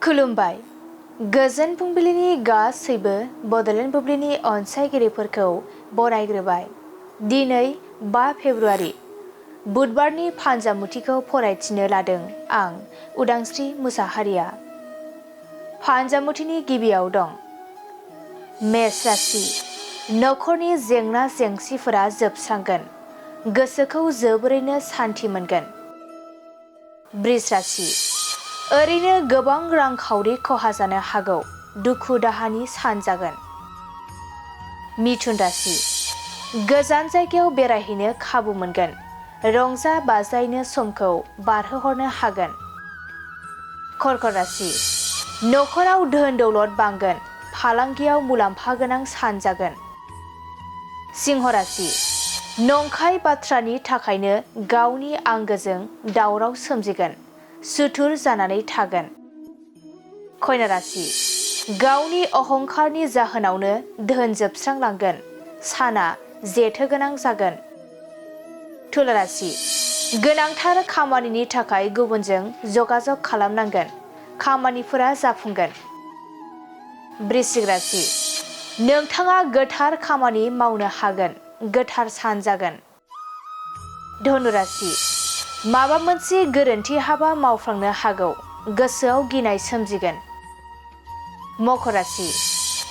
खुलुमबाय। गोजोन फुंबिलिनि गासैबो बड'लेण्ड बुब्लिनि अनसायगिरिफोरखौ बरायग्रोबाय। दिनै 5 फेब्रुआरि बुधबारनि फान्जामुथिखौ फरायथिनो लादों आं उदांस्रि मुसाहारिया। फान्जामुथिनि गिबियाव दं मेष राशि। नखरनि जेंना जेंसिफोरा जोबस्रांगोन। गोसोखौ जोबोरैनो सान्थि मोनगोन। बृष राशि। ओरैनो गोबां रांखावरि खहा जानो हागौ। दुखु दाहानि सान जागोन। मिथुन राशि। गोजान जायगायाव बेरायहैनो खाबु मोनगोन। रंजा बाजायैनो समखौ बारहोहरनो हागोन। कर्कट राशि। नखराव धोन दौलत बांगोन। फालांगियाव मुलाम्फा गोनां सान जागोन। सिंह राशि। नंखाय बाथ्रानि थाखायनो गावनि आंगोजों दावराव सोमजिगोन। सुथुर जानानै थागोन। कन्या राशि। गावनि अहंखारनि जाहोनावनो धोन जोबस्रांलांगोन। साना जेथो गोनां जागोन। तुला राशि। गोनांथार खामानिनि थाखाय गुबुनजों जगाजग खालामनांगोन। खामानिफोरा जाफुंगोन। वृश्चिक राशि। नोंथाङा गोथार खामानि मावनो हागोन। गोथार सान जागोन। धनु राशि। माबा मोनसे गोरोन्थि हाबा मावफ्लांनो हागौ। गोसोआव गिनाय सोमजिगोन। मकर राशि।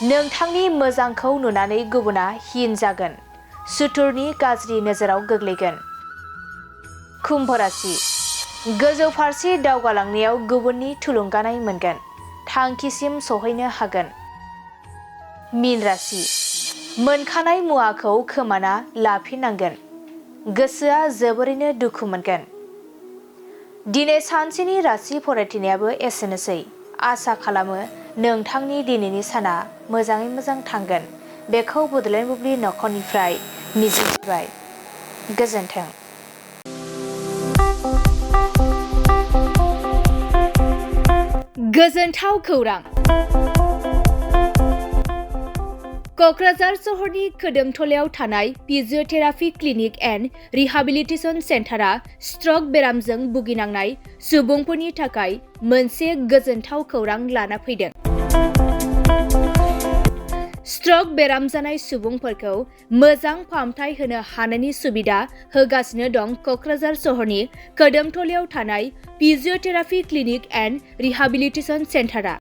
नोंथांनि मोजांखौ नुनानै गुबुना हिन जागोन। सुथुरनि गाज्रि नोजोराव गोग्लैगोन। कुम्भ राशि। गोजौ फारसे दावगालांनायाव गुबुननि थुलुंगानाय मोनगोन। थांखिसिम सहैनो हागोन। मीन राशि। मोनखानाय मुवाखौ खोमाना लाफिननांगोन। गोसोआ जोबोरैनो दुखु मोनगोन। दिनै सानसेनि राशि फरायथिनायाबो एसेनोसै। आसा खालामो नोंथांनि दिनैनि साना मोजाङै मोजां थांगोन। बेखौ बड'लेण्ड बुब्लि नखरनिफ्राय मिजिंथिबाय। गोजोन्थों। गोजोनथाव खौरां। क'क्राझार सहरनि खोदोमथलायाव थानाय physiotherapy clinic and rehabilitation सेन्टारा struck बेरामजों भुगिनांनाय सुबुंफोरनि थाखाय मोनसे गोजोनथाव खौरां लाना फैदों। स्ट्रक बेराम जानाय सुबुंफोरखौ मोजां फाहामथाय होनो हानायनि सुबिदा होगासिनो दं क'क्राझार सहरनि खोदोमथलायाव थानाय फिजिअथेरापि क्लिनिक एन्ड रिहाबिलिटेसन सेन्टारा।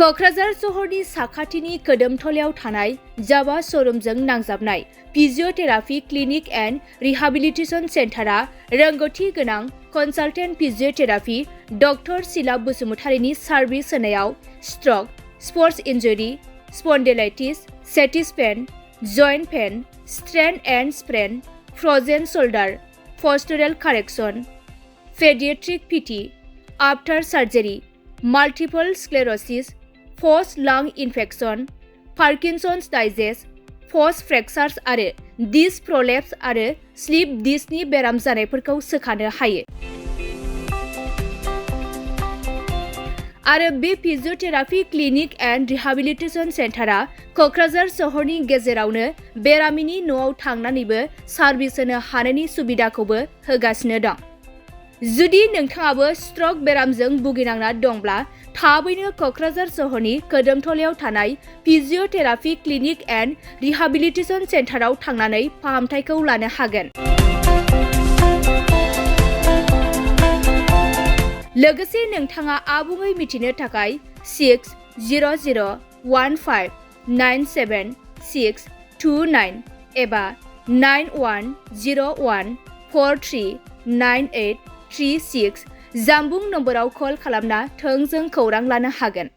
क'क्राझार सहरनि साखाथिनि खोदोमथलायाव थानाय जावा श'रुमजों नांजाबनाय फिजिअथेरापि क्लिनिक एन्ड रिहाबिलिटेसन सेन्टारा रोंगौथि गोनां कनसालटेन्ट फिजिअथेरापि डक्टर शीला बसुमतारीनि सार्भिस होनायाव stroke, sports injury, spondylitis, sciatica pain, joint pain, strain and sprain, frozen shoulder, postural correction, pediatric PT, after surgery, multiple sclerosis, post lung infection, Parkinson's disease, post fractures आरो disc प्रलेप्स आरो slip डिस्कनि बेराम जानायफोरखौ सोखानो हायो। आरो बे फिजिअथेरापि क्लिनिक एन्ड रिहाबिलिटेसन सेन्टारा क'क्राझार सहरनि गेजेरावनो बेरामिनि न'आव थांनानैबो सार्भिस होनो हानायनि सुबिदाखौबो होगासिनो दं। जुदि नोंथाङाबो स्ट्रक बेरामजों भुगिनांना दंब्ला थाबैनो क'क्राझार सहरनि खोदोमथलायाव थानाय फिजिअथेरापि क्लिनिक एन्ड रिहाबिलिटेसन सेन्टाराव थांनानै फाहामथायखौ लानो हागोन। लोगोसे नोंथाङा आबुङै मिथिनो थाखाय 600015976629 एबा 9101439836 जामबुं नम्बराव कल खालामना थोंजों खौरां लानो हागोन।